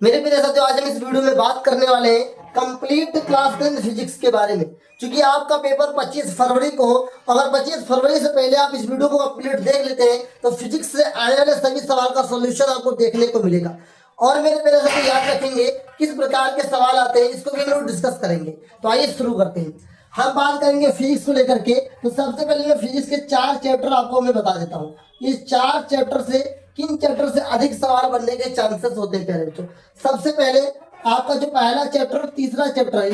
मेरे प्यारे साथियों, आज हम इस वीडियो में बात करने वाले हैं कंप्लीट क्लास 10 फिजिक्स के बारे में। क्योंकि आपका पेपर 25 फरवरी को हो, अगर 25 फरवरी से पहले आप इस वीडियो को कंप्लीट देख लेते हैं तो फिजिक्स से आने वाले सभी सवाल का सॉल्यूशन आपको देखने को मिलेगा। और मेरे प्यारे साथियों, याद रखेंगे किस प्रकार के सवाल आते हैं, इसको भी हम लोग डिस्कस करेंगे। तो आइए शुरू करते हैं। हम बात करेंगे फिजिक्स को लेकर के। तो सबसे पहले मैं फिजिक्स के 4 चैप्टर आपको मैं बता देता हूँ। इस 4 चैप्टर से किन चैप्टर से अधिक सवाल बनने के चांसेस होते हैं प्यारे बच्चों। सबसे पहले आपका जो पहला चैप्टर और तीसरा चैप्टर है,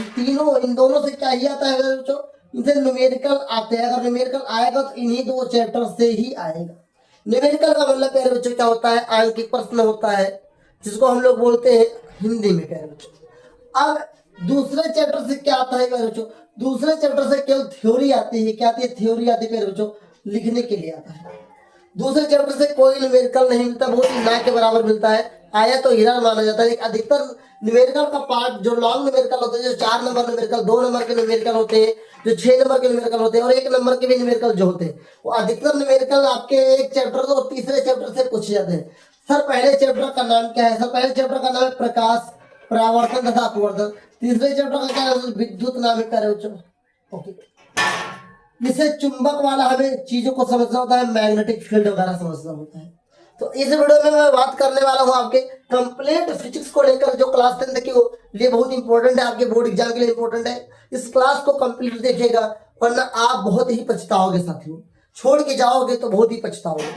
इन दोनों से क्या ही आता है प्यारे बच्चों, इनसे न्यूमेरिकल आते हैं। अगर न्यूमेरिकल आएगा तो इन्हीं 2 चैप्टर से ही आएगा। न्यूमेरिकल का मतलब प्यारे बच्चों क्या होता है, आंकिक प्रश्न होता है, जिसको हम लोग बोलते हैं हिंदी में प्यारे बच्चों। अब दूसरे चैप्टर से क्या आता है प्यारे बच्चों, दूसरे चैप्टर से केवल थ्योरी आती है। क्या आती है? थ्योरी आती है प्यारे बच्चों, लिखने के लिए आता है। दूसरे चैप्टर से कोई न्यूमेरिकल नहीं मिलता, बहुत ही ना के बराबर मिलता है, आया तो हीरा माना जाता है। अधिकतर न्यूमेरिकल का पार्ट जो लॉन्ग न्यूमेरिकल होते हैं, जो 4 नंबर न्यूमेरिकल, 2 नंबर के न्यूमेरिकल होते हैं, जो 6 नंबर के न्यूमेरिकल होते हैं और 1 नंबर के भी न्यूमेरिकल जो होते हैं, वो अधिकतर न्यूमेरिकल आपके एक चैप्टर और तीसरे चैप्टर से पूछे जाते हैं। सर पहले चैप्टर का नाम क्या है? सर पहले चैप्टर का नाम है प्रकाश, परावर्तन तथा अपवर्तन। तीसरे चैप्टर का क्या नाम है? विद्युत नाम है प्यारे बच्चों। ओके, जिससे चुंबक वाला हमें चीजों को समझना होता है, मैग्नेटिक फील्ड वगैरह समझना होता है। तो इस वीडियो में मैं बात करने वाला हूँ आपके कंप्लीट फिजिक्स को लेकर, जो क्लास 10 के लिए बहुत इंपॉर्टेंट है, आपके बोर्ड एग्जाम के लिए इंपॉर्टेंट है। इस क्लास को कंप्लीट देखिएगा, वरना आप बहुत ही पछताओगे साथियों, छोड़ के जाओगे तो बहुत ही पछताओगे।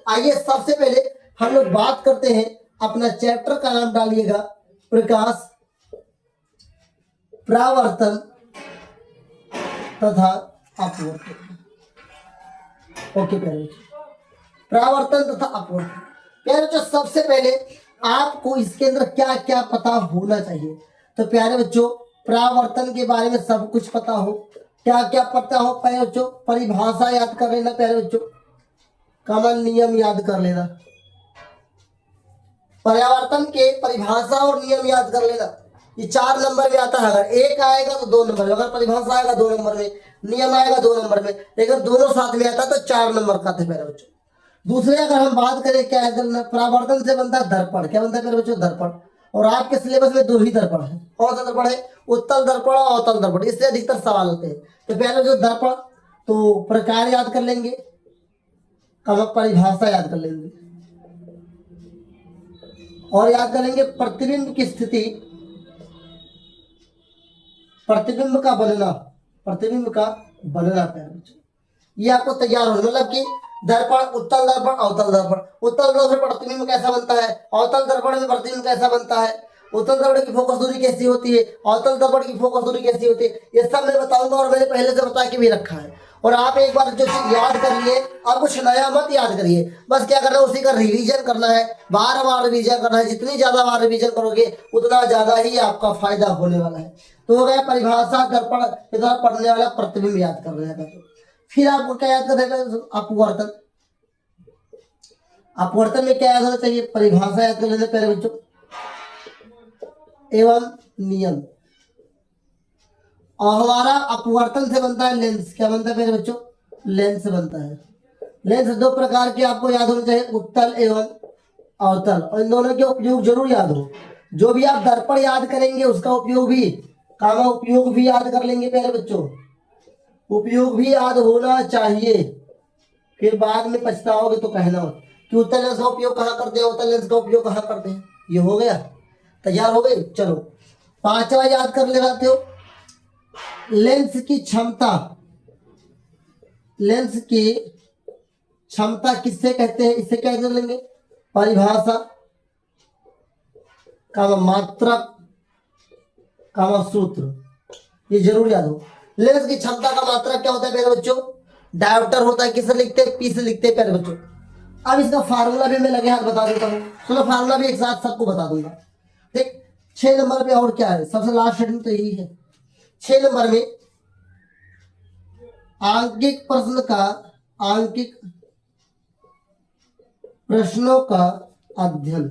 आइए सबसे पहले हम लोग बात करते हैं, अपना चैप्टर का नाम डालिएगा प्रकाश, परावर्तन तथा अपवर्तन। ओके प्यारे बच्चों, परावर्तन तथा अपवर्तन। प्यारे बच्चों, सबसे पहले आपको इसके अंदर क्या क्या पता होना चाहिए। तो प्यारे बच्चों, परावर्तन के बारे में सब कुछ पता हो। क्या क्या पता हो प्यारे बच्चों? परिभाषा याद कर लेना प्यारे बच्चों, कॉमन नियम याद कर लेना, परावर्तन के परिभाषा और नियम याद कर लेना। ये 4 नंबर में आता है। अगर एक आएगा तो 2 नंबर में, अगर परिभाषा आएगा 2 नंबर में, नियम आएगा 2 नंबर में, लेकिन दोनों साथ में आता है तो 4 नंबर का आते मेरे बच्चों। दूसरे अगर हम बात करें, क्या है, परावर्तन से बनता है दर्पण। क्या बनता है मेरे बच्चों? दर्पण। और आपके सिलेबस में 2 ही दर्पण है। कौन सा दर्पण है? उत्तल दर्पण और अवतल दर्पण। इससे अधिकतर सवाल होते हैं। तो पहले जो दर्पण, तो प्रकार याद कर लेंगे, परिभाषा याद कर लेंगे, और याद कर लेंगे प्रतिबिंब की स्थिति, प्रतिबिंब का बनना, प्रतिबिंब का बनना प्यारे बच्चों। ये आपको तैयार होना, मतलब कि दर्पण, उत्तल दर्पण, अवतल दर्पण। उत्तल दर्पण में प्रतिबिंब कैसा बनता है, अवतल दर्पण में प्रतिबिंब कैसा बनता है, उत्तल दर्पण की फोकस दूरी कैसी होती है, अवतल दर्पण की फोकस दूरी कैसी होती है, ये सब मैं बताऊंगा और मैंने पहले से बता के भी रखा है। और आप एक बार जो चीज याद कर लिए, अब कुछ नया मत याद करिए, बस क्या करना है, उसी का रिवीजन करना है, बार बार रिवीजन करना है। जितनी ज्यादा बार रिवीजन करोगे उतना ज्यादा ही आपका फायदा होने वाला है। तो हो गया परिभाषा, दर्पण, इधर पढ़ने वाला प्रतिबिंब याद कर रहेगा। फिर आपको क्या याद करना है? अपवर्तन। अपवर्तन में क्या याद होना चाहिए? परिभाषा याद कर लेना प्यारे बच्चों एवं नियम। और हमारा अपवर्तन से बनता है लेंस। क्या बनता है मेरे बच्चों? लेंस बनता है। लेंस 2 प्रकार के आपको याद होने चाहिए, उत्तल एवं अवतल, और इन दोनों के उपयोग जरूर याद हो। जो भी आप दर्पण याद करेंगे उसका उपयोग भी, कामा उपयोग भी याद कर लेंगे प्यारे बच्चों, उपयोग भी याद होना चाहिए। फिर बाद में पछताओगे तो कहना हो कि उत्तल लेंस का उपयोग कहाँ करते हैं, उत्तल लेंस का उपयोग कहाँ करते हैं। ये हो गया, तैयार हो गए। चलो 5वां याद कर ले रहे हो, लेंस की क्षमता। लेंस की क्षमता किससे कहते हैं? इससे क्या कर लेंगे? परिभाषा, मात्रक, सूत्र। ये जरूर याद हो। लेंस की क्षमता का मात्रक क्या होता है मेरे बच्चों? डायोप्टर होता है। किससे लिखते हैं? पी से लिखते हैं प्यारे बच्चों। अब इसका फार्मूला भी मैं लगे हाथ बता देता हूँ। चलो फार्मूला भी एक साथ सबको बता दूंगा। देख 6 नंबर पे और क्या है, सबसे लास्ट हेडिंग तो यही है। 6 नंबर में आंकिक प्रश्न का, आंकिक प्रश्नों का अध्ययन।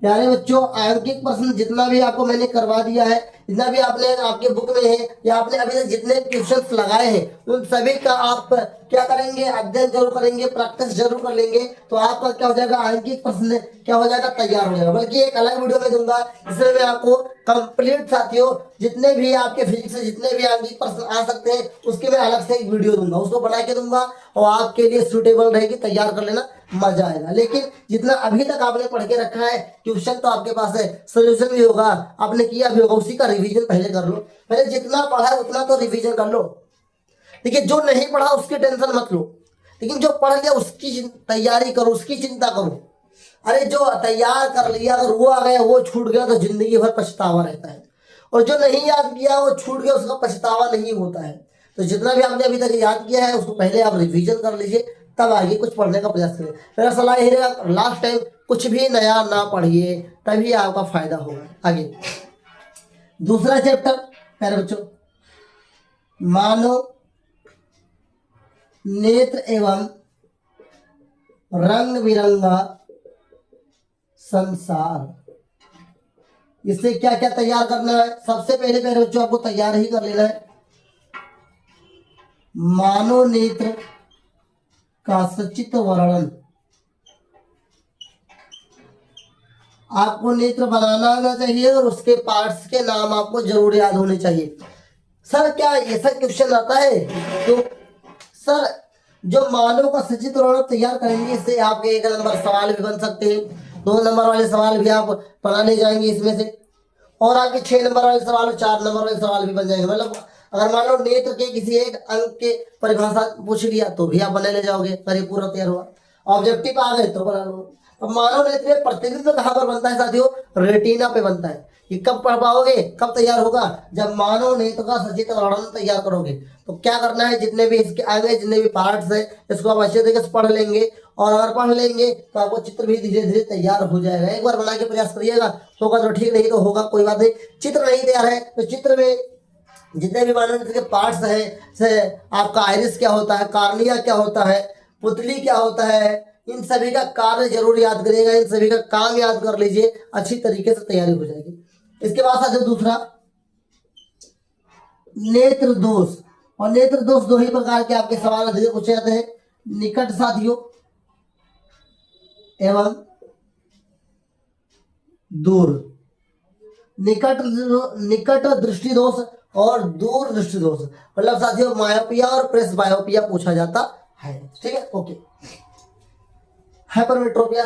प्यारे बच्चों, आंकिक प्रश्न जितना भी आपको मैंने करवा दिया है, जितना भी आपने आपके बुक में है या आपने अभी तक जितने ट्यूशंस लगाए हैं उन सभी का आप क्या करेंगे, अध्ययन जरूर करेंगे, प्रैक्टिस जरूर कर लेंगे, तो आपका क्या हो जाएगा, अंकित प्रश्न क्या हो जाएगा, तैयार हो जाएगा। बल्कि एक अलग वीडियो में दूंगा जिसमें मैं आपको कंप्लीट साथियों जितने भी आपके फिजिक्स से जितने भी अंकित प्रश्न आ सकते हैं उसके मैं अलग से एक वीडियो दूंगा, उसको बना के दूंगा और आपके लिए सूटेबल रहेगी, तैयार कर लेना, मजा आएगा। लेकिन जितना अभी तक आपने पढ़ के रखा है ट्यूशन तो आपके पास है, सोल्यूशन भी होगा, आपने किया भी होगा, उसी का रिवीजन पहले कर लो। पहले जितना पढ़ा है उतना तो रिवीजन कर लो। देखिए जो नहीं पढ़ा उसकी टेंशन मत लो, लेकिन जो पढ़ लिया उसकी तैयारी करो, उसकी चिंता करो। अरे जो तैयार कर लिया अगर वो आ गया, वो छूट गया तो जिंदगी भर पछतावा रहता है, और जो नहीं याद किया वो छूट गया उसका पछतावा नहीं होता है। तो जितना भी आपने अभी तक याद किया है उसको पहले आप रिवीजन कर लीजिए, तब आगे कुछ पढ़ने का प्रयास करें। मेरा सलाह यही रहेगा, लास्ट टाइम कुछ भी नया ना पढ़िए, तभी आपका फायदा होगा। आगे दूसरा चैप्टर प्यारे बच्चों, मानव नेत्र एवं रंग बिरंगा संसार। इससे क्या क्या तैयार करना है, सबसे पहले प्यारे बच्चों आपको तैयार ही कर लेना है मानव नेत्र का सचित्र वर्णन। आपको नेत्र बनाना आना चाहिए और उसके पार्ट्स के नाम आपको जरूर याद होने चाहिए। सर क्या ऐसा क्वेश्चन आता है तो सर जो मानव का सचित्र वर्णन तैयार करेंगे इससे आपके 1 नंबर सवाल भी बन सकते हैं, 2 नंबर वाले सवाल भी आप बनाने जाएंगे इसमें से, और आपके 6 नंबर वाले सवाल, 4 नंबर वाले सवाल भी बन जाएंगे। मतलब अगर मान लो नेत्र के किसी एक अंक के परिभाषा पूछ लिया तो भी आप बना ले जाओगे, पर ये पूरा तैयार हुआ। ऑब्जेक्टिव आ गए तो बना लो। अब मानव नेत्र में प्रतिबिंब कहाँ पर बनता है साथियों, रेटिना पे बनता है। ये कब पढ़ पाओगे, कब तैयार होगा, जब मानव नेत्र का सचित्र वर्णन तैयार करोगे। तो क्या करना है, जितने भी इसके आगे जितने भी पार्ट्स है इसको आप अच्छे तरीके से पढ़ लेंगे, और अगर पढ़ लेंगे तो आपको चित्र भी धीरे धीरे तैयार हो जाएगा। एक बार बना के प्रयास करिएगा, होगा तो ठीक, नहीं तो होगा कोई बात नहीं। चित्र नहीं तैयार है तो चित्र में जितने भी मानव नेत्र के पार्ट्स है, जैसे आपका आइरिस क्या होता है, कार्निया क्या होता है, पुतली क्या होता है, इन सभी का कार्य जरूर याद करिएगा, इन सभी का काम याद कर लीजिए, अच्छी तरीके से तैयारी हो जाएगी। इसके बाद साथियों दूसरा नेत्र दोष। और नेत्र दोष दो ही प्रकार के आपके सवाल अधिक पूछे जाते हैं, निकट साथियों एवं दूर। निकट दृष्टि दोष और दूर दृष्टि दोष, मतलब साथियों मायोपिया और प्रेस बायोपिया पूछा जाता है। ठीक है, ओके। हाइपरमेट्रोपिया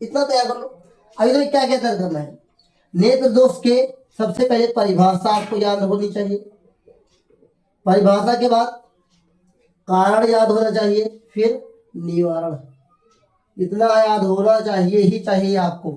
इतना तैयार कर लो। अभी तो क्या क्या तैयार करना है, नेत्र दोष के सबसे पहले परिभाषा आपको याद होनी चाहिए, परिभाषा के बाद कारण याद होना चाहिए, फिर निवारण। इतना याद होना चाहिए ही चाहिए आपको।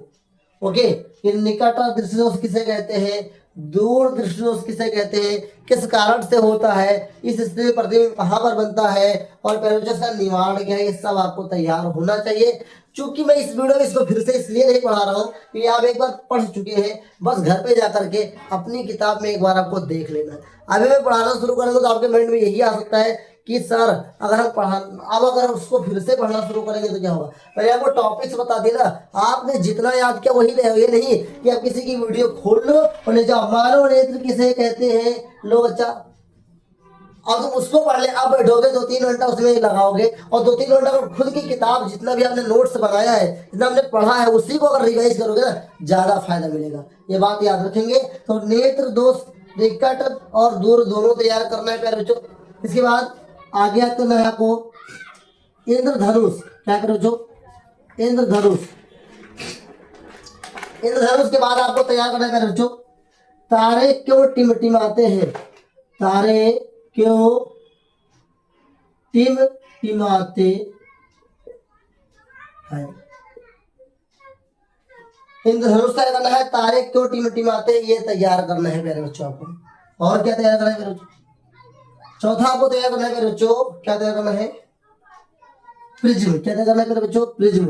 ओके, कि निकट दृष्टि दोष किसे कहते हैं, दूर दृष्टि दोष किसे कहते हैं, किस कारण से होता है, इस स्थिति में प्रतिबिंब कहाँ पर बनता है, और पैरोजस का निवारण क्या है, ये सब आपको तैयार होना चाहिए। चूंकि मैं इस वीडियो में इसको फिर से इसलिए नहीं पढ़ा रहा हूँ कि आप एक बार पढ़ चुके हैं, बस घर पे जाकर के अपनी किताब में एक बार आपको देख लेना है। अभी मैं पढ़ाना शुरू करूँगा तो आपके माइंड में यही आ सकता है कि सर अगर हम अगर उसको फिर से पढ़ना शुरू करेंगे तो क्या होगा। पहले आपको टॉपिक्स बता दिए ना, आपने जितना याद किया वही रहे, ये नहीं कि आप किसी की वीडियो खोल लो और ले जाओ मानव नेत्र किसे कहते हैं लोग, अच्छा अब तुम उसको पढ़ ले, अब बैठोगे 2-3 घंटा उसमें लगाओगे, और 2-3 घंटा में खुद की किताब जितना भी आपने नोट्स बनाया है, जितना आपने पढ़ा है, उसी को अगर रिवाइज करोगे ना ज्यादा फायदा मिलेगा। ये बात याद रखेंगे। तो नेत्र दोष निकट और दूर दोनों तैयार करना है प्यारे बच्चों। इसके बाद आगे आते हैं आपको इंद्रधनुष। क्या करो जो इंद्रधनुष, इंद्रधनुष के बाद आपको तैयार करना है प्यारे बच्चों, तारे क्यों टिमटिमाते हैं, तारे क्यों टिमटिमाते हैं। इंद्रधनुष तैयार करना है, तारे क्यों टिमटिमाते, ये तैयार करना है प्यारे बच्चों आपको। और क्या तैयार करना है प्यारे बच्चों, चौथा आपको तैयार करना है मेरे बच्चों, क्या तैयार करना है, प्रिज्म। क्या तैयार करना है मेरे बच्चों, प्रिज्म।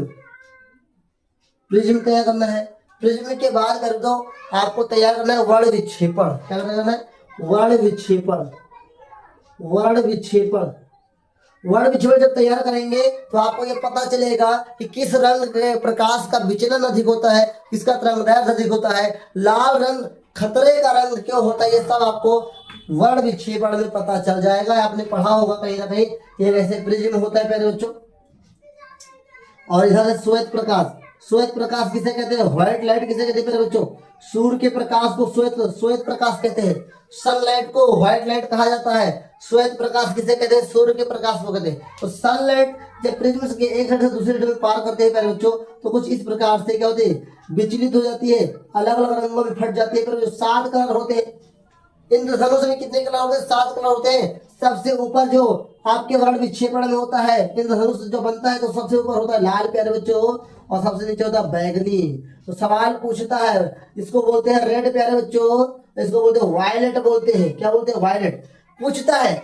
प्रिज्म तैयार करना है। प्रिज्म के बाद कर दो आपको तैयार करना है वर्ण विक्षेपण। क्या करना है, वर्ण विक्षेपण। वर्ण विक्षेपण, वर्ण विच्छेदन जब तैयार करेंगे तो आपको ये पता चलेगा कि किस रंग के प्रकाश का विचलन अधिक होता है, किसका तरंगदैर्घ्य अधिक होता है, लाल रंग खतरे का रंग क्यों होता है, ये सब आपको वर्ण विक्षेपण में पता चल जाएगा। आपने पढ़ा होगा कहीं ना कहीं, ये वैसे प्रिज्म होता है प्यारे बच्चों। और इधर है श्वेत प्रकाश। श्वेत प्रकाश किसे कहते हैं, व्हाइट लाइट किसे कहते हैं प्यारे बच्चों, सूर्य के प्रकाश को श्वेत प्रकाश कहते हैं। सनलाइट को व्हाइट लाइट कहा जाता है। श्वेत प्रकाश किसे कहते हैं, सूर्य के प्रकाश को कहते हैं। तो सनलाइट जब प्रिज्म के एक साइड से दूसरे साइड में पार करते हैं प्यारे बच्चों, तो कुछ इस प्रकार से क्या होती है, विचलित हो जाती है, अलग अलग रंगों में फट जाती है। पर जो 7 कलर होते हैं, इंद्रधनुष में कितने कलर होते हैं, 7 कलर होते हैं। सबसे ऊपर जो आपके वर्ण विक्षेपण में होता है, इंद्रधनुष जो बनता है तो सबसे ऊपर होता है लाल प्यारे बच्चों, और सबसे नीचे होता है बैगनी। तो सवाल पूछता है, इसको बोलते हैं रेड प्यारे बच्चों, इसको बोलते हैं वायलेट बोलते हैं। क्या बोलते हैं, वायलेट। पूछता है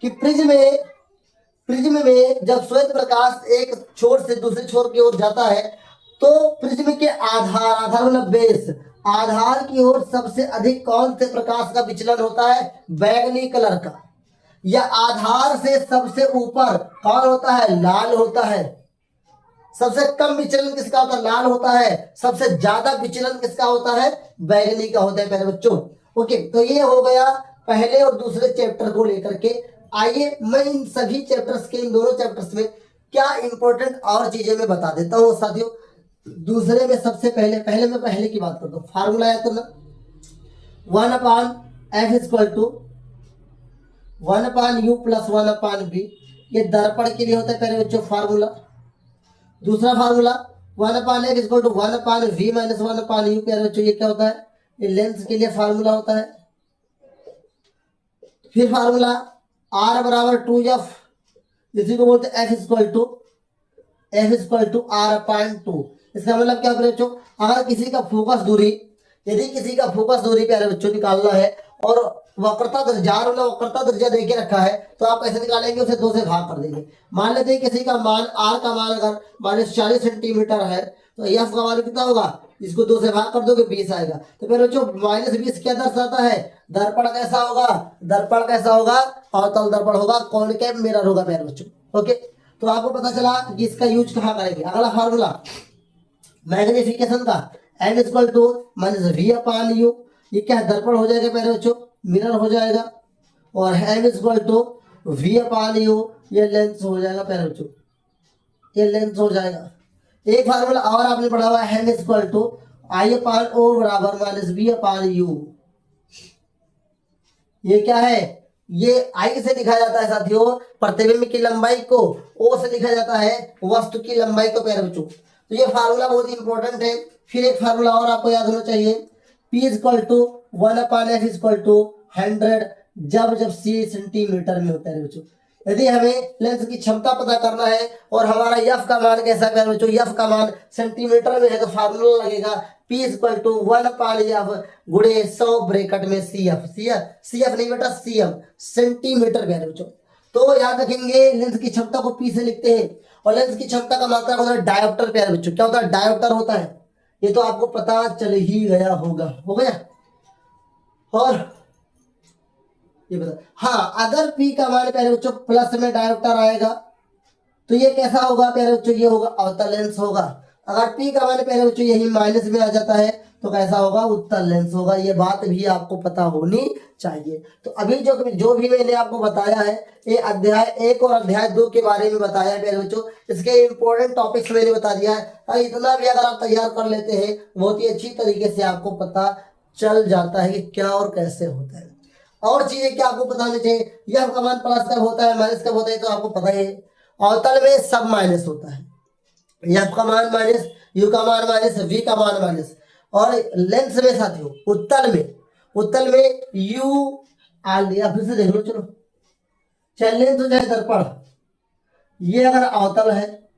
कि प्रिज्म में जब श्वेत प्रकाश एक छोर से दूसरे छोर की ओर जाता है, तो प्रिज्म के आधार मतलब बेस, आधार की ओर सबसे अधिक कौन से प्रकाश का विचलन होता है, बैगनी कलर का। या आधार से सबसे ऊपर कौन होता है, लाल होता है। सबसे कम विचलन किसका होता है, लाल होता है। सबसे ज्यादा विचलन किसका होता है, बैगनी का होता है प्यारे बच्चों। ओके, तो ये हो गया पहले और दूसरे चैप्टर को लेकर के। आइए मैं इन सभी चैप्टर्स के, इन दोनों चैप्टर्स में क्या इंपॉर्टेंट और चीजें मैं बता देता हूँ साथियों। दूसरे में सबसे पहले की बात करता हूँ। फार्मूला है तो ना 1/f=1/u + 1/v, ये दर्पण के लिए होता है प्यारे बच्चों फार्मूला। दूसरा फार्मूला 1/f = 1/v - 1/u प्यारे बच्चों, ये क्या होता है, ये लेंस के लिए फार्मूला होता है। फिर फार्मूला r = 2f, इसी को बोलते हैं f = r/2। इसका मतलब क्या प्यारे बच्चों, अगर किसी का फोकस दूरी, यदि किसी का फोकस दूरी प्यारे बच्चों निकालना है और वक्रता त्रिज्या देके रखा है, तो आप कैसे निकालेंगे, उसे 2 से भाग कर देंगे। मान लेते हैं किसी का मान r का मान अगर -40 सेंटीमीटर है, तो f का मान कितना होगा, इसको 2 से भाग कर दोगे 20 आएगा। तो फिर बच्चों -20 क्या दर्शाता है, दर्पण कैसा होगा, अवतल दर्पण होगा, कॉनकेव मिरर होगा प्यारे बच्चों। ओके, तो आपको पता चला कि इसका यूज कहाँ करेंगे। अगला फार्मूला मैग्निफिकेशन का, m = -v/u, ये क्या दर्पण हो जाएगा प्यारे बच्चों, मिरर हो जाएगा। और m = v/u, ये लेंस हो जाएगा प्यारे बच्चों, ये लेंस हो जाएगा। एक फार्मूला और आपने पढ़ा हुआ है, m = I/O = -v/u। ये क्या है, ये I से लिखा जाता है साथियों प्रतिबिंब की लंबाई को, O से लिखा जाता है वस्तु की लंबाई को प्यारे बच्चों। तो ये फार्मूला बहुत इंपॉर्टेंट है। फिर एक फार्मूला और आपको याद होना चाहिए, P = 1/f = 100, जब c सेंटीमीटर में होता है बच्चों। यदि हमें लेंस की क्षमता पता करना है और हमारा f का मान कैसा है प्यारे बच्चों, f का मान सेंटीमीटर में है, तो फार्मूला लगेगा P = 1/f × 100 ब्रैकेट में cf नहीं बेटा, cm, सेंटीमीटर प्यारे बच्चों। तो याद रखेंगे लेंस की क्षमता को P से लिखते हैं, और लेंस की क्षमता का मात्रा होता है डायोप्टर प्यारे बच्चों। क्या होता है, डायोप्टर होता है। ये तो आपको पता चल ही गया होगा, हो गया। और ये बता, हाँ, अगर P का मान प्यारे बच्चों प्लस में डायोप्टर आएगा, तो ये कैसा होगा प्यारे बच्चों, ये होगा अवतल लेंस होगा। अगर P का मान प्यारे बच्चों यही माइनस में आ जाता है, तो कैसा होगा, उत्तल लेंस होगा। ये बात भी आपको पता होनी चाहिए। तो अभी जो भी मैंने आपको बताया है, ये अध्याय 1 और अध्याय 2 के बारे में बताया है प्यारे बच्चों। इसके इंपॉर्टेंट टॉपिक्स मैंने बता दिया है। इतना भी अगर आप तैयार कर लेते हैं, बहुत ही अच्छी तरीके से आपको पता चल जाता है कि क्या और कैसे होता है। और चीजें क्या आपको पता होनी चाहिए, यह का मान प्लस कब होता है, माइनस कब होता है, तो आपको पता ही है। अवतल में सब माइनस होता है, एफ का मान माइनस, यू का मान माइनस, वी का मान माइनस। और लेंस में साथियों उत्तल में यू आ लिया, फिर से देख लो, चलो चाहे लेंस हो चाहे दर्पण, ये अगर अवतल है,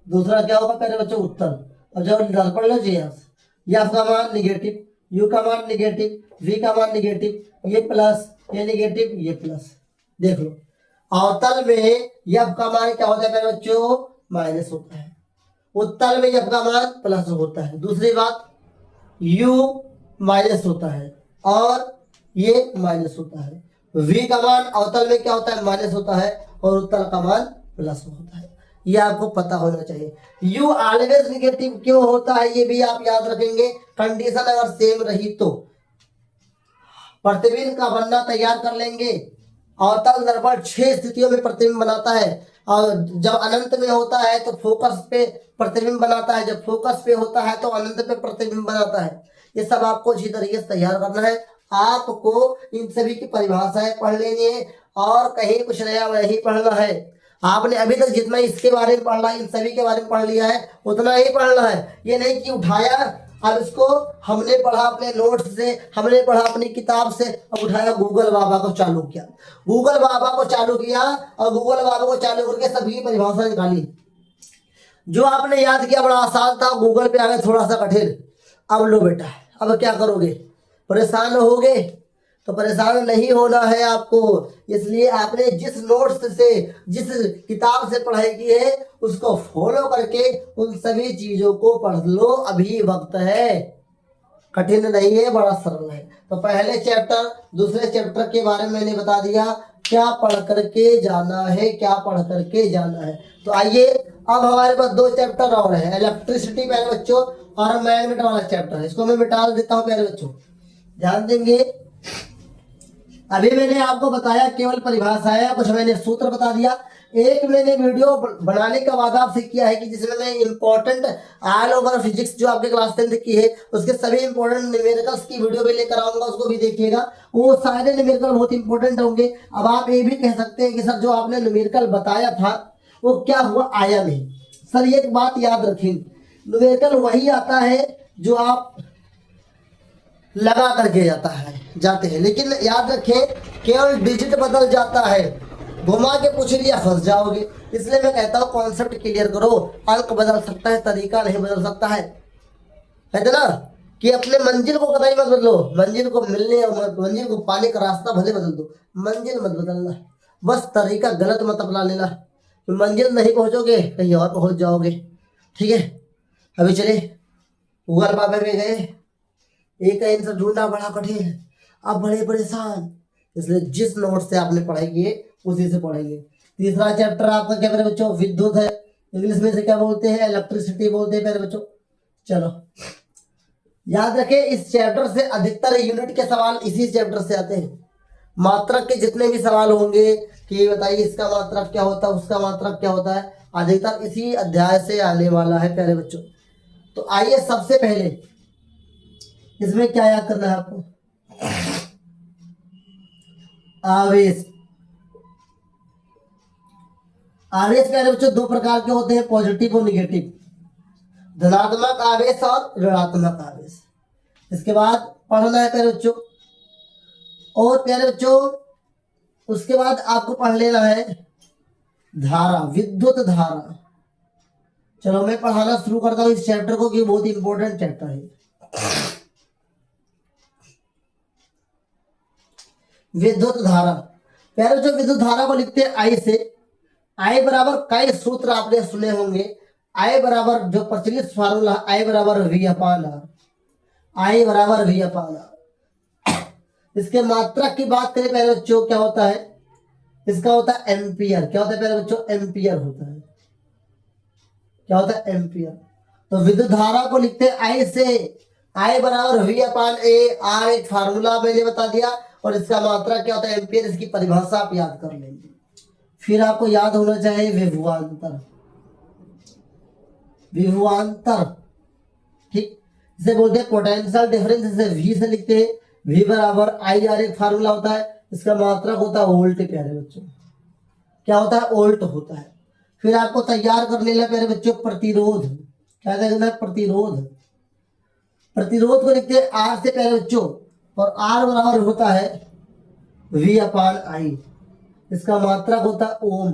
दूसरा क्या होगा प्यारे बच्चों, उत्तल। और जब दर्पण लो जी, एफ का मान निगेटिव, यू का मान निगेटिव, वी का मान निगेटिव, ये प्लस, ये निगेटिव, ये प्लस। देख लो अवतल में एफ का मान क्या होता है प्यारे बच्चों, माइनस होता है। उत्तल में एफ का मान प्लस होता है। दूसरी बात, यू माइनस होता है और ये माइनस होता है। V का मान अवतल में क्या होता है, माइनस होता है, और उत्तल का मान प्लस होता है। ये आपको पता होना चाहिए। U ऑलवेज निगेटिव क्यों होता है ये भी आप याद रखेंगे। कंडीशन अगर सेम रही तो प्रतिबिंब का बनना तैयार कर लेंगे। अवतल दर्पण 6 स्थितियों में प्रतिबिंब बनाता है, और जब अनंत में होता है तो फोकस पे प्रतिबिंब बनाता है, जब फोकस पे होता है तो अनंत पे प्रतिबिंब बनाता है। ये सब आपको अच्छी तरीके से तैयार करना है। आपको इन सभी की परिभाषाएं पढ़ लेनी है और कहीं कुछ नया नहीं पढ़ना है। आपने अभी तक जितना इसके बारे में पढ़ा, इन सभी के बारे में पढ़ लिया है, उतना ही पढ़ना है। ये नहीं कि उठाया, अब इसको हमने पढ़ा अपने नोट्स से, हमने पढ़ा अपनी किताब से, अब उठाया गूगल बाबा को चालू किया, गूगल बाबा को चालू किया और गूगल बाबा को चालू करके सभी परिभाषा निकाली। जो आपने याद किया बड़ा आसान था, गूगल पे आ गया थोड़ा सा कठिन। अब लो बेटा, अब क्या करोगे, परेशान होगे? तो परेशान नहीं होना है आपको। इसलिए आपने जिस नोट्स से, जिस किताब से पढ़ाई की है उसको फॉलो करके उन सभी चीजों को पढ़ लो। अभी वक्त है, कठिन नहीं है, बड़ा सरल है। तो पहले चैप्टर दूसरे चैप्टर के बारे में मैंने बता दिया, क्या पढ़ करके जाना है, क्या पढ़ करके जाना है। तो आइए, अब हमारे पास 2 चैप्टर और है, इलेक्ट्रिसिटी प्यारे बच्चों और मैग्नेट वाला चैप्टर है। इसको मैं मिटा देता हूँ प्यारे बच्चों, ध्यान देंगे। अभी मैंने आपको बताया केवल परिभाषाएं, कुछ मैंने सूत्र बता दिया। एक मैंने वीडियो बनाने का वादा आपसे किया है कि जिसमें मैं इंपॉर्टेंट ऑल ओवर फिजिक्स जो आपके क्लास 10 की है उसके सभी इंपॉर्टेंट न्यूमेरिकल्स की वीडियो भी लेकर आऊंगा, उसको भी देखिएगा। वो सारे न्यूमेरिकल बहुत इंपॉर्टेंट होंगे। अब आप ये भी कह सकते हैं कि सर जो आपने न्यूमेरिकल बताया था वो क्या हुआ, आया नहीं। सर एक बात याद रखें, न्यूमेरिकल वही आता है जो आप लगा करके जाते हैं, लेकिन याद रखें केवल डिजिट बदल जाता है, घुमा के पूछ लिया फंस जाओगे। इसलिए मैं कहता हूँ कॉन्सेप्ट क्लियर करो। अंक बदल सकता है, तरीका नहीं बदल सकता है। कहते ना कि अपने मंजिल को कतई मत बदलो, मंजिल को मिलने और मंजिल को पाने का रास्ता भले बदल दो, मंजिल मत बदलना, बस तरीका गलत मत अपना लेना। मंजिल नहीं पहुंचोगे कहीं और पहुंच जाओगे। ठीक है, अभी चले गूगल बाबा में गए, एक आंसर ढूंढना बड़ा कठिन है, आप बड़े परेशान। इसलिए जिस नोट से आपने पढ़ाई की है उसी से पढ़ेंगे। तीसरा चैप्टर आपका क्या मेरे बच्चों, विद्युत है। इंग्लिश में से क्या बोलते हैं, इलेक्ट्रिसिटी बोलते हैं मेरे बच्चों। चलो याद रखें, इस चैप्टर से अधिकतर यूनिट के सवाल इसी चैप्टर से आते हैं। मात्रक के जितने भी सवाल होंगे कि बताइए इसका मात्रक क्या होता है, उसका मात्रक क्या होता है, अधिकतर इसी अध्याय से आने वाला है प्यारे बच्चों। तो आइए सबसे पहले इसमें क्या याद करना है आपको, आवेश। आवेश प्यारे बच्चों 2 प्रकार के होते हैं, पॉजिटिव और निगेटिव, धनात्मक आवेश और ऋणात्मक आवेश। इसके बाद पढ़ना है प्यारे बच्चों। और प्यारे बच्चों उसके बाद आपको पढ़ लेना है धारा, विद्युत धारा। चलो मैं पढ़ाना शुरू करता हूँ इस चैप्टर को, कि बहुत इंपॉर्टेंट चैप्टर है। विद्युत धारा प्यारे बच्चों, विद्युत धारा को लिखते हैं आई से। आई बराबर कई सूत्र आपने सुने होंगे। आई बराबर जो प्रचलित फार्मूला, आई बराबर वी अपान आर, आई बराबर वी अपान आर। इसके मात्रक की बात करें प्यारे बच्चों, क्या होता है, इसका होता है एम्पियर। क्या होता है प्यारे बच्चों, एम्पियर होता है। क्या होता है, एम्पियर। तो विद्युत धारा को लिखते हैं आई से, आई बराबर वी अपान ए, आर एक फार्मूला मैंने बता दिया, और इसका मात्रा क्या होता है, एम्पियर। इसकी परिभाषा आप याद कर लेंगे। फिर आपको याद होना चाहिए विभवांतर, विभवांतर, ठीक, इसे बोलते हैं पोटेंशियल डिफरेंस। इसे वी से लिखते हैं, वी बराबर आई आर एक फार्मूला होता है, इसका मात्रक होता है वोल्ट प्यारे बच्चों। क्या होता है, वोल्ट होता है। फिर आपको तैयार कर लेना प्यारे बच्चों प्रतिरोध। क्या करना है, प्रतिरोध। प्रतिरोध को लिखते हैं आर से प्यारे बच्चों, और आर बराबर होता है वी अपान आई, इसका मात्रक होता है ओम।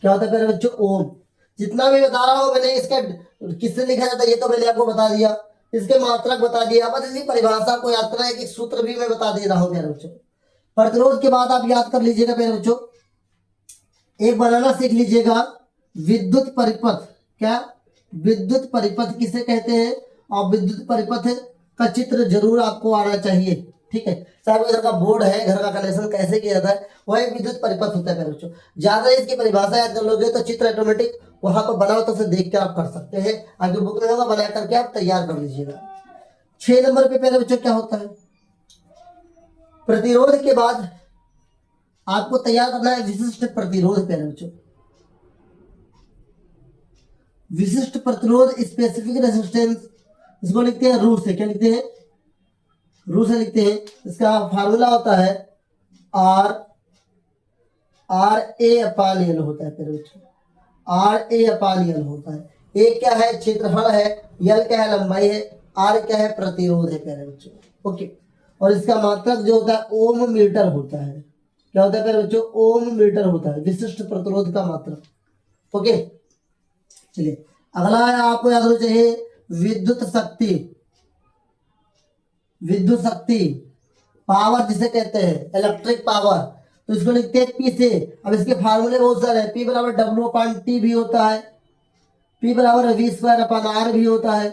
क्या होता है प्यारे बच्चों, ओम। जितना भी बता रहा हूं मैंने, इसका किससे लिखा जाता है ये तो मैंने आपको बता दिया, इसके मात्रक बता दिया। बस इसी परिभाषा को याद करना है, कि सूत्र भी मैं बता दे रहा हूं प्यारे बच्चों। प्रतिरोध के बाद आप याद कर लीजिएगा प्यारे बच्चों, एक बनाना सीख लीजिएगा, विद्युत परिपथ। क्या, विद्युत परिपथ किसे कहते हैं, और विद्युत परिपथ का चित्र जरूर आपको आना चाहिए। ठीक है। साहब घर का बोर्ड है, घर का कनेक्शन कैसे किया जाता है, वो एक विद्युत परिपथ होता है प्यारे बच्चों। ज्यादा इसकी परिभाषा याद कर लोगे तो चित्र ऑटोमेटिक वहां पर बनाओ तो उसे देख के आप कर सकते हैं, आगे बुक में होगा, बना करके आप तैयार कर लीजिएगा। 6 नंबर पे प्यारे बच्चों क्या होता है, प्रतिरोध के बाद आपको तैयार करना है विशिष्ट प्रतिरोध प्यारे बच्चों। विशिष्ट प्रतिरोध स्पेसिफिक रेजिस्टेंस, इसको लिखते हैं रू से, क्या लिखते हैं, रू से लिखते हैं। इसका फार्मूला होता है RA/L होता है प्यारे बच्चों, RA/L होता है। ए क्या है, क्षेत्रफल है, L क्या है, लंबाई है, R क्या है, प्रतिरोध है प्यारे बच्चों। ओके, और इसका मात्रक जो होता है ओम मीटर होता है। क्या होता है प्यारे बच्चों, ओम मीटर होता है विशिष्ट प्रतिरोध का मात्रक। ओके, चलिए अगला है, आपको याद होना चाहिए विद्युत शक्ति। विद्युत शक्ति पावर जिसे कहते हैं, इलेक्ट्रिक पावर, तो इसको लिखते हैं पी से। अब इसके फार्मूले बहुत सारे हैं, P बराबर W/T भी होता है, P बराबर V²/R भी होता है,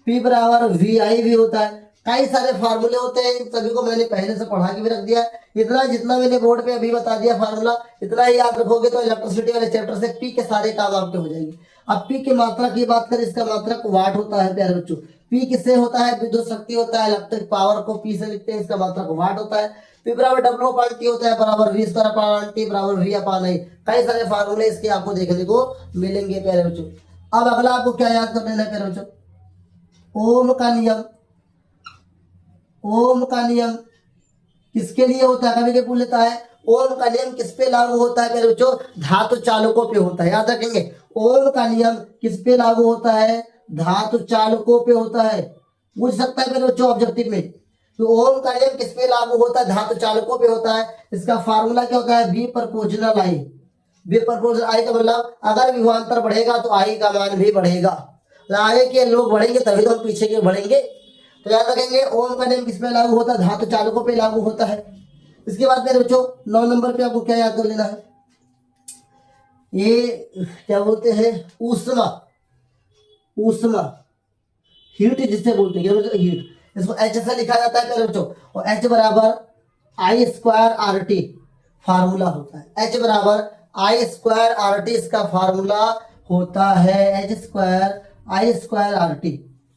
P बराबर VI भी होता है। कई सारे फार्मूले होते हैं, इन सभी को मैंने पहले से पढ़ा के भी रख दिया है। इतना जितना मैंने बोर्ड पे अभी बता दिया फार्मूला, इतना ही याद रखोगे तो इलेक्ट्रिसिटी वाले चैप्टर से पी के सारे काम आपके हो जाएंगे। अब पी की मात्रा की बात करें, इसका मात्रक वाट होता है प्यारे बच्चों। पी किससे होता है, विद्युत शक्ति होता है, इलेक्ट्रिक पावर को पी से लिखते हैं, इसका मात्रक वाट होता है। पी बराबर W/T होता है, बराबर V²/T बराबर V/I। कई सारे फार्मूले इसके आपको देखने को मिलेंगे प्यारे बच्चों। अब अगला आपको क्या याद कर लेना है प्यारे बच्चों, ओम का नियम। ओम का नियम किसके लिए होता है, कभी कभी पूछ लेता है ओम का नियम किस पे लागू होता है प्यारे बच्चों, धातु चालकों पे होता है, याद रखेंगे। ओम का नियम किस पे लागू होता है, धातु चालकों पे होता है। पूछ सकता है प्यारे बच्चों ऑब्जेक्टिव में, तो ओम का नियम किस पे लागू होता है, धातु चालकों पे होता है। इसका फार्मूला क्या होता है, V proportional I। V proportional I का मतलब अगर विभवांतर बढ़ेगा तो I का मान भी बढ़ेगा, आगे के लोग बढ़ेंगे तभी तो हम पीछे के बढ़ेंगे। तो याद रखेंगे ओम का नियम किस पे लागू होता है, धातु चालकों पे लागू होता है। इसके बाद मेरे बच्चों 9 नंबर पे आपको क्या याद कर लेना है, ये क्या बोलते हैं, ऊष्मा। ऊष्मा हीट जिसे बोलते हैं, हीट, इसको H से लिखा जाता है मेरे बच्चों, और H बराबर I²RT फार्मूला होता है। H बराबर I²RT इसका फार्मूला होता है, H²I²RT।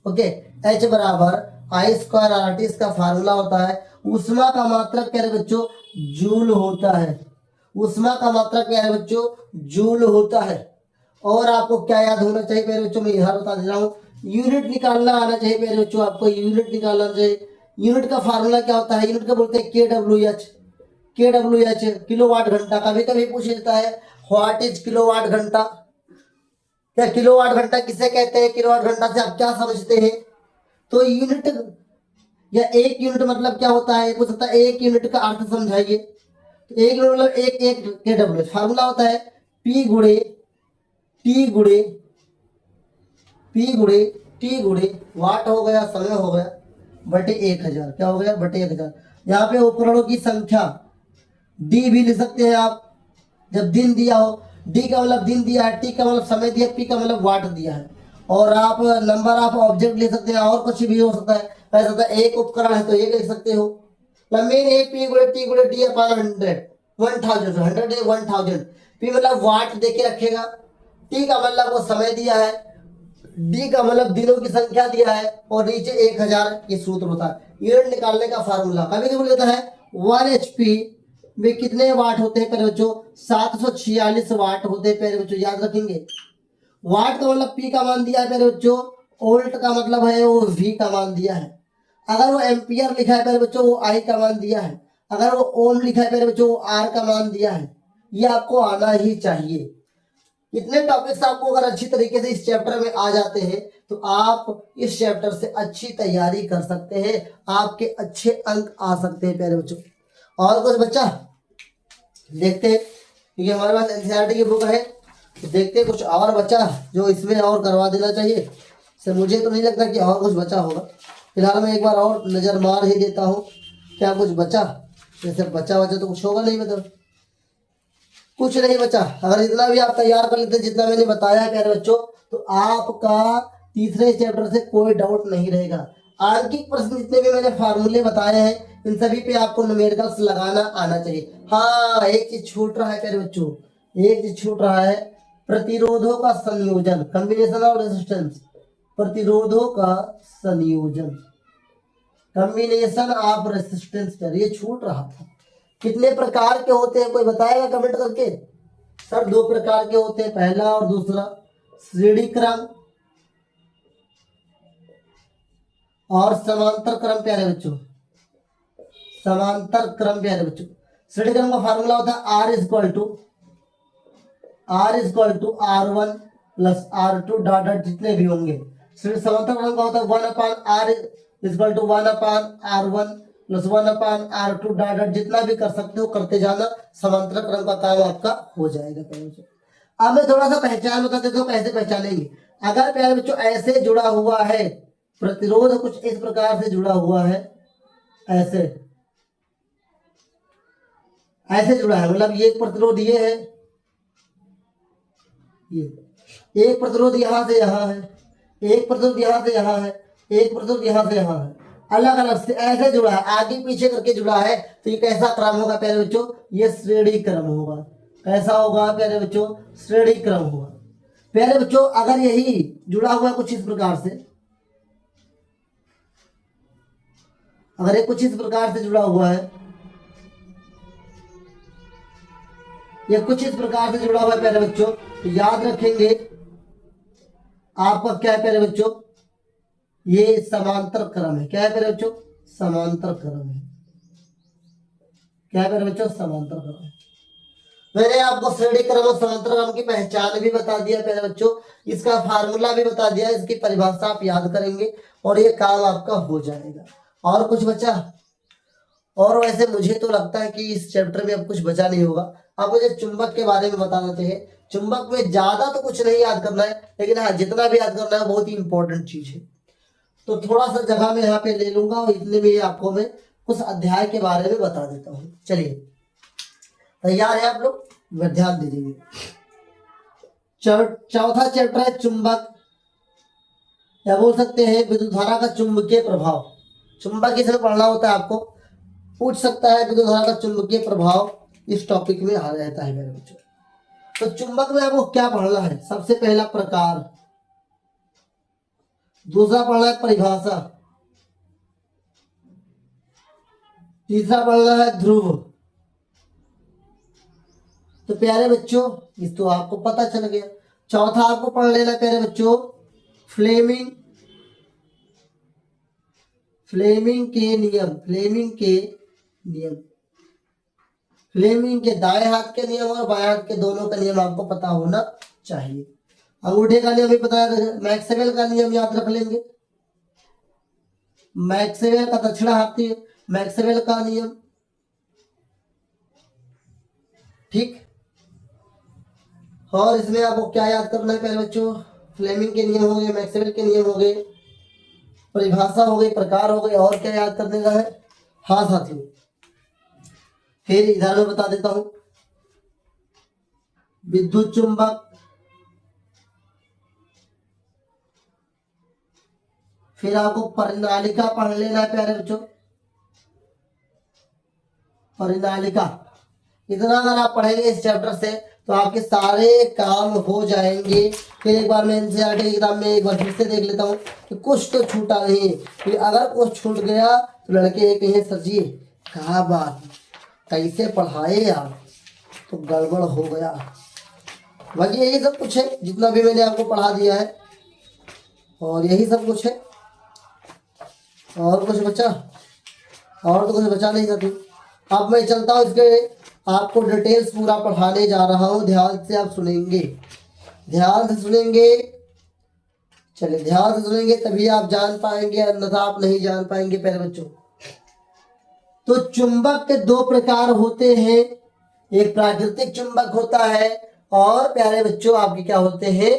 ओके, H बराबर I²RT इसका फार्मूला होता है। ऊष्मा का मात्रक क्या है बच्चों, जूल होता है। ऊष्मा का मात्रक क्या है बच्चों, जूल होता है। और आपको क्या याद होना चाहिए मेरे बच्चों, मैं यहाँ बता दे रहा हूँ, यूनिट निकालना आना चाहिए मेरे बच्चों, आपको यूनिट निकालना चाहिए। यूनिट का फार्मूला क्या होता है, यूनिट का बोलते हैं KWH। KWH किलोवाट घंटा। कभी कभी पूछ लेता है व्हाट इज किलोवाट घंटा, क्या किलोवाट घंटा किसे कहते हैं, किलोवाट घंटा से आप क्या समझते हैं। तो यूनिट या एक यूनिट मतलब क्या होता है, पूछ सकता है एक यूनिट का अर्थ समझाइए। तो एक यूनिट मतलब एक KWH। फार्मूला होता है P गुणे T गुणे वाट हो गया, समय हो गया, बटे 1000। क्या हो गया, बटे 1000। यहाँ पे उपकरणों की संख्या D भी लिख सकते हैं आप, जब दिन दिया हो। D का मतलब दिन दिया है, T का मतलब समय दिया, P का मतलब वाट दिया है। और आप नंबर ऑफ ऑब्जेक्ट ले सकते हैं, और कुछ भी हो सकता है। ऐसा होता है एक उपकरण है तो एक लिख सकते हो। मेन है P गुणे T गुणे D अपॉन 100, 1000। P मतलब वाट दे के रखेगा, T का मतलब वो समय दिया है, D का मतलब दिनों की संख्या दिया है, और नीचे 1000 ये सूत्र होता है यूनिट निकालने का फार्मूला। कभी कभी लेता है 1 HP में कितने वाट होते हैं प्यारे बच्चों, 746 वाट होते हैं प्यारे बच्चों, याद रखेंगे। वाट का मतलब P का मान दिया है प्यारे बच्चों, वोल्ट का मतलब है वो V का मान दिया है। अगर वो एम्पियर लिखा है प्यारे बच्चों वो I का मान दिया है। अगर वो ओम लिखा है प्यारे बच्चों वो R का मान दिया है। ये आपको आना ही चाहिए। इतने टॉपिक्स आपको अगर अच्छी तरीके से इस चैप्टर में आ जाते हैं तो आप इस चैप्टर से अच्छी तैयारी कर सकते हैं, आपके अच्छे अंक आ सकते हैं प्यारे बच्चों। और कुछ बच्चा देखते हैं, क्योंकि हमारे पास NCERT की बुक है, तो देखते हैं कुछ और बच्चा जो इसमें और करवा देना चाहिए। सर मुझे तो नहीं लगता कि और कुछ बचा होगा। फिलहाल मैं एक बार और नज़र मार ही देता हूँ, क्या कुछ बचा, जैसे बचा तो कुछ होगा नहीं, मतलब कुछ नहीं बचा। अगर इतना भी आप तैयार कर लेते जितना मैंने बताया प्यारे बच्चों, तो आपका तीसरे चैप्टर से कोई डाउट नहीं रहेगा। आंकिक प्रश्न जितने भी मैंने फार्मूले बताए हैं इन सभी पे आपको न्यूमेरिकल्स लगाना आना चाहिए। हाँ, एक चीज छूट रहा है प्यारे बच्चों, एक चीज छूट रहा है, प्रतिरोधों का संयोजन, कॉम्बिनेशन ऑफ रेजिस्टेंस, प्रतिरोधों का संयोजन, कॉम्बिनेशन ऑफ रेजिस्टेंस पर ये छूट रहा था। कितने प्रकार के होते हैं कोई बताएगा कमेंट करके? सर 2 प्रकार के होते हैं, पहला और दूसरा, श्रेणी क्रम और समांतर क्रम प्यारे बच्चों, समांतर क्रम प्यारे बच्चों। श्रेणी क्रम का फार्मूला होता है R is to R1 plus R2 dot dot जितने भी होंगे। समांतर क्रम का होता है 1/R is to 1/R1 plus 1/R2 dot dot जितना भी कर सकते हो करते जाना, समांतर क्रम का काम आपका हो जाएगा प्यारे बच्चों। अब मैं थोड़ा सा पहचान बता देता हूँ कैसे पहचानेंगे। अगर प्यारे बच्चों ऐसे जुड़ा हुआ है, प्रतिरोध कुछ इस प्रकार से जुड़ा हुआ है, ऐसे ऐसे जुड़ा है, मतलब ये एक प्रतिरोध ये है, ये एक प्रतिरोध यहां से यहां है, एक प्रतिरोध यहां से यहां है, एक प्रतिरोध यहां से यहां है, अलग अलग से ऐसे जुड़ा है, आगे पीछे करके जुड़ा है। तो ये कैसा क्रम होगा प्यारे बच्चों? ये श्रेणी क्रम होगा। कैसा होगा प्यारे बच्चों? श्रेणी क्रम होगा। प्यारे बच्चों अगर यही जुड़ा हुआ है कुछ इस प्रकार से, अगर ये कुछ इस प्रकार से जुड़ा हुआ है, ये कुछ इस प्रकार से जुड़ा हुआ है प्यारे बच्चों, तो याद रखेंगे आपका क्या है प्यारे बच्चों? ये समांतर क्रम है। क्या है प्यारे बच्चों? समांतर क्रम है। क्या है प्यारे बच्चों? समांतर क्रम है। मैंने आपको श्रेणी क्रम और समांतर क्रम की पहचान भी बता दिया प्यारे बच्चों, इसका फार्मूला भी बता दिया, इसकी परिभाषा आप याद करेंगे और ये काम आपका हो जाएगा। और कुछ बचा? और वैसे मुझे तो लगता है कि इस चैप्टर में अब कुछ बचा नहीं होगा। अब मुझे चुंबक के बारे में बताना चाहिए। चुंबक में ज्यादा तो कुछ नहीं याद करना है, लेकिन हाँ जितना भी याद करना है बहुत ही इंपॉर्टेंट चीज है। तो थोड़ा सा जगह में यहाँ पे ले लूंगा और इतने में आपको मैं उस अध्याय के बारे में बता देता हूँ। चलिए तैयार है आप लोग? ध्यान दीजिए। चौथा चैप्टर है चुंबक, या बोल सकते हैं विद्युत धारा का चुंबकीय प्रभाव। चुंबक इसमें पढ़ना होता है आपको, पूछ सकता है विद्युत धारा का चुंबकीय प्रभाव, इस टॉपिक में आ रहता है मेरे बच्चों। तो चुंबक में आपको क्या पढ़ना है? सबसे पहला प्रकार, दूसरा पढ़ना है परिभाषा, तीसरा पढ़ना है ध्रुव। तो प्यारे बच्चों इस तो आपको पता चल गया। चौथा आपको पढ़ लेना प्यारे बच्चों फ्लेमिंग के नियम, फ्लेमिंग के दाएं हाथ के नियम और बाएं हाथ के दोनों का नियम आपको पता होना चाहिए। अंगूठे का नियम भी पता है, मैक्सवेल का नियम याद रख लेंगे, मैक्सवेल का दक्षिणाहाती मैक्सवेल का नियम, ठीक। और इसमें आपको क्या याद करना है प्यारे बच्चों? फ्लेमिंग के नियम हो गए, मैक्सवेल के नियम हो गए, परिभाषा हो गई, प्रकार हो गए, और क्या याद करने का है? हाँ साथियों, फिर इधर मैं बता देता हूं, विद्युत चुंबक, फिर आपको परिनालिका पढ़ लेना है प्यारे बच्चों, परिनालिका। इतना अगर आप पढ़ेंगे इस चैप्टर से तो आपके सारे काम हो जाएंगे। फिर एक बार मैं एनसीईआरटी एग्जाम में एक बार फिर से देख लेता हूँ कि कुछ तो छूटा नहीं। फिर अगर कुछ छूट गया तो लड़के कहें सर जी क्या बात, कैसे पढ़ाए आप, तो गड़बड़ हो गया। बाकी यही सब कुछ है जितना भी मैंने आपको पढ़ा दिया है, और यही सब कुछ है। और कुछ बचा? और तो कुछ बचा नहीं सकती। अब मैं चलता हूँ, इसके आपको डिटेल्स पूरा पढ़ाने जा रहा हूँ, ध्यान से आप सुनेंगे, ध्यान से सुनेंगे। चलिए ध्यान से सुनेंगे तभी आप जान पाएंगे, अन्यथा आप नहीं जान पाएंगे प्यारे बच्चों। तो चुंबक के 2 प्रकार होते हैं, एक प्राकृतिक चुंबक होता है और प्यारे बच्चों आपके क्या होते हैं?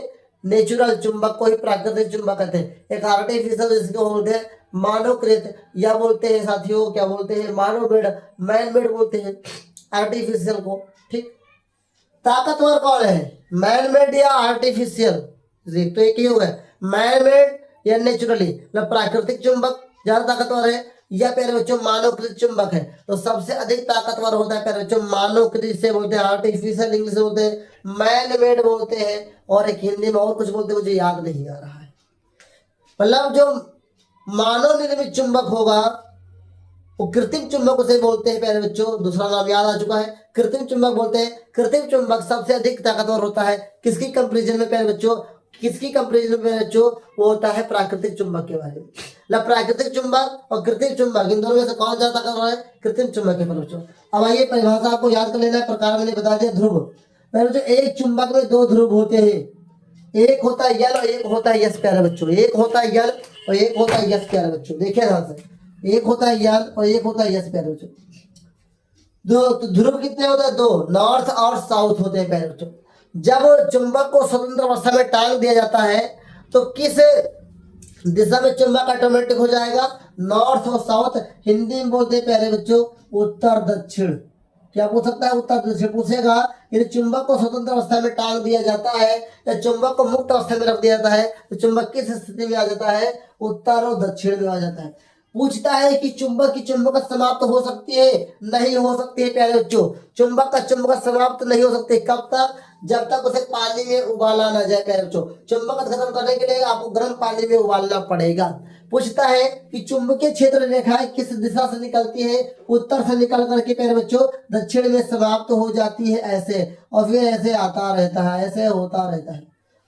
नेचुरल चुंबक को ही प्राकृतिक चुंबक कहते हैं। एक आर्टिफिशियल जिसको बोलते हैं मानवकृत, या बोलते हैं साथियों क्या बोलते हैं? मानव मेड, मैन मेड बोलते हैं आर्टिफिशियल को, ठीक। ताकतवर कौन है? मैन मेड या आर्टिफिशियल? तो एक ही होगा, मैन मेड या नेचुरली, मतलब प्राकृतिक चुंबक ज्यादा ताकतवर है, या प्यारे बच्चों मानवकृत चुंबक है। तो सबसे अधिक ताकतवर होता है प्यारे बच्चों मानवकृत, से बोलते हैं आर्टिफिशियल, इंग्लिश में बोलते हैं मैन मेड बोलते हैं, और एक हिंदी में और कुछ बोलते हैं, मुझे याद नहीं आ रहा है। मतलब जो मानव निर्मित चुंबक होगा वो कृत्रिम चुंबक उसे बोलते हैं प्यारे बच्चों, दूसरा नाम याद आ चुका है, कृत्रिम चुंबक बोलते हैं। कृत्रिम चुंबक सबसे अधिक ताकतवर होता है किसकी कंपैरिजन में प्यारे बच्चों, किसकी कंपैरिजन में प्यारे बच्चों, वो होता है प्राकृतिक चुंबक के बारे में। मतलब प्राकृतिक चुंबक और कृत्रिम चुंबक इन दोनों में से कौन ज्यादा ताकतवर है, कृत्रिम चुंबक के प्यारे बच्चों। अब आइए परिभाषा आपको याद कर लेना है, प्रकार मैंने बता दिया। ध्रुव प्यारे बच्चों, एक चुंबक में दो ध्रुव होते हैं, एक होता है यल और एक होता है यस प्यारे बच्चों, एक होता है यल और एक होता है यस प्यारे बच्चों। देखिए ध्यान से, एक होता है यल और एक होता है यस प्यारे बच्चों। दो तो ध्रुव कितने होते हैं, दो, नॉर्थ और साउथ होते हैं प्यारे बच्चों। जब चुंबक को स्वतंत्र अवस्था में टांग दिया जाता है तो किस दिशा में चुंबक ऑटोमेटिक हो जाएगा, नॉर्थ और साउथ। हिंदी में बोलते हैं प्यारे बच्चों उत्तर दक्षिण। क्या पूछ सकता है, उत्तर दक्षिण पूछेगा। यदि चुंबक को स्वतंत्र अवस्था में टांग दिया जाता है या चुंबक को मुक्त अवस्था में रख दिया जाता है तो चुंबक किस स्थिति में आ जाता है, उत्तर और दक्षिण में आ जाता है। पूछता है कि चुंबक की चुंबकत्व समाप्त हो सकती है, नहीं हो सकती है प्यारे बच्चों। चुंबक का चुंबकत्व समाप्त नहीं हो सकती, कब तक, जब तक उसे पानी में उबाला ना जाए प्यारे बच्चों। चुंबकत्व खत्म करने के लिए आपको गर्म पानी में उबालना पड़ेगा। पूछता है कि चुंबकीय क्षेत्र रेखाएं किस दिशा से निकलती है, उत्तर से निकल करके प्यारे बच्चों दक्षिण में समाप्त हो जाती है ऐसे, और फिर ऐसे आता रहता है, ऐसे होता रहता है।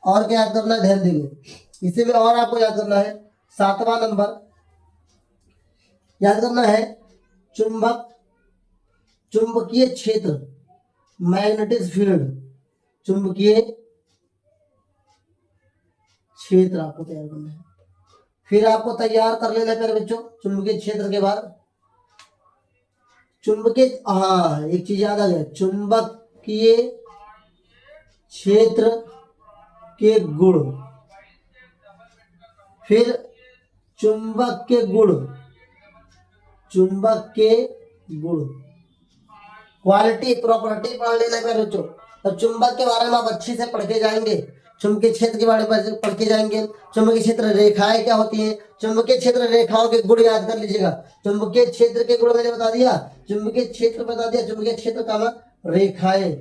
और क्या याद करना है, ध्यान दीजिए इसी में, और आपको याद करना है 7वां नंबर याद करना है, चुंबक, चुंबकीय क्षेत्र, मैग्नेटिक फील्ड, चुंबकीय क्षेत्र आपको तैयार करना है। फिर आपको तैयार कर लेना है बच्चों चुंबकीय क्षेत्र के बाद चुंबकीय, हाँ एक चीज याद आ गया, चुंबकीय क्षेत्र के गुण, फिर चुंबक के गुण, चुंबक के गुण, क्वालिटी, प्रॉपर्टी पढ़ लेना है बच्चों। तो चुंबक के बारे में आप अच्छे से पढ़ के जाएंगे, चुंबकीय क्षेत्र के बारे में पढ़ के जाएंगे। चुंबकीय क्षेत्र रेखाएं क्या होती हैं, चुंबकीय क्षेत्र रेखाओं के गुण याद कर लीजिएगा। चुंबकीय क्षेत्र के गुण मैंने बता दिया, चुंबकीय क्षेत्र बता दिया, चुंबकीय क्षेत्र का मतलब रेखाएं,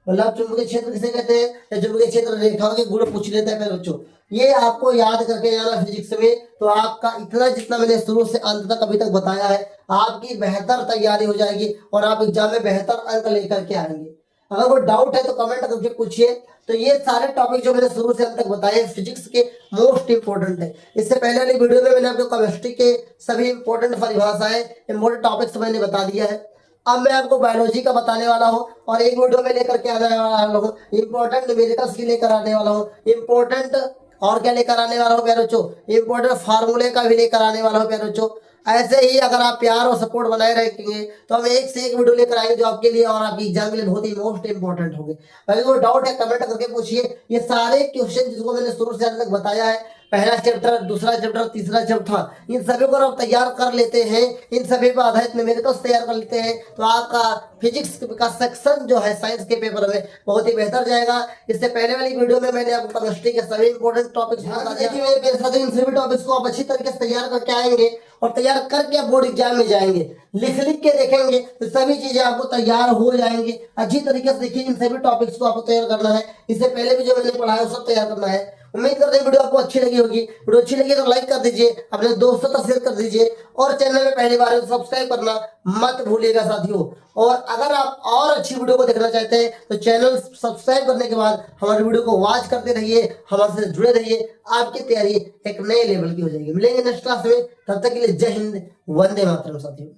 मतलब चुंबकीय क्षेत्र किसे कहते हैं, या चुंबकीय क्षेत्र रेखाओं के गुण पूछ लेते हैं बच्चों। ये आपको याद करके जाना फिजिक्स में, तो आपका इतना जितना मैंने शुरू से अंत तक अभी तक बताया है, आपकी बेहतर तैयारी हो जाएगी और आप एग्जाम में बेहतर अंक लेकर के आएंगे। अगर कोई डाउट है तो कमेंट करके पूछिए। तो ये सारे टॉपिक जो मैंने शुरू से अंत तक बताए फिजिक्स के मोस्ट इंपोर्टेंट है। इससे पहले वाली वीडियो में मैंने आपको केमिस्ट्री के सभी इंपोर्टेंट परिभाषाएं, इंपोर्टेंट टॉपिक्स मैंने बता दिया है। अब मैं आपको बायोलॉजी का बताने वाला हूँ और एक वीडियो में लेकर के आने वाला हूँ इंपॉर्टेंट न्यूमेरिकल्स की लेकर आने वाला हूँ, इंपॉर्टेंट और क्या लेकर आने वाला हूँ प्यारे बच्चों, इंपॉर्टेंट फार्मूले का भी लेकर आने वाला हूँ प्यारे बच्चों। ऐसे ही अगर आप प्यार और सपोर्ट बनाए रखेंगे तो हम एक से एक वीडियो लेकर आएंगे जो आपके लिए और आपकी एग्जाम के लिए बहुत ही मोस्ट इंपॉर्टेंट होंगे। अगर कोई डाउट है कमेंट करके पूछिए। ये सारे क्वेश्चन जिसको मैंने शुरू से अंत तक बताया है, पहला चैप्टर, दूसरा चैप्टर, तीसरा चैप्टर, इन सभी को आप तैयार कर लेते हैं, इन सभी पर आधारित न्यूमेरिकल्स तैयार कर लेते हैं, तो आपका फिजिक्स का सेक्शन जो है साइंस के पेपर में बहुत ही बेहतर जाएगा। इससे पहले वाली वीडियो में मैंने आपको केमिस्ट्री के सभी इंपॉर्टेंट टॉपिक्स बता दिए थे। मेरे साथ इन सभी टॉपिक्स को आप अच्छी तरीके से तैयार करके आएंगे और तैयार करके आप बोर्ड एग्जाम में जाएंगे, लिख लिख के देखेंगे तो सभी चीजें आपको तैयार हो जाएंगी। अच्छी तरीके से देखिए, इन सभी टॉपिक्स को आपको तैयार करना है। इससे पहले भी जो मैंने पढ़ाया वो सब तैयार करना है। उम्मीद करते हैं वीडियो आपको अच्छी लगी होगी। वीडियो अच्छी लगी तो लाइक कर दीजिए, अपने दोस्तों तक शेयर कर दीजिए और चैनल में पहली बार सब्सक्राइब करना मत भूलिएगा साथियों। और अगर आप और अच्छी वीडियो को देखना चाहते हैं तो चैनल सब्सक्राइब करने के बाद हमारे वीडियो को वॉच करते रहिए, हमारे से जुड़े रहिए। आपकी तैयारी एक नए लेवल की हो जाएगी। मिलेंगे नेक्स्ट क्लास में, तब तक के लिए जय हिंद, वंदे मातरम साथियों।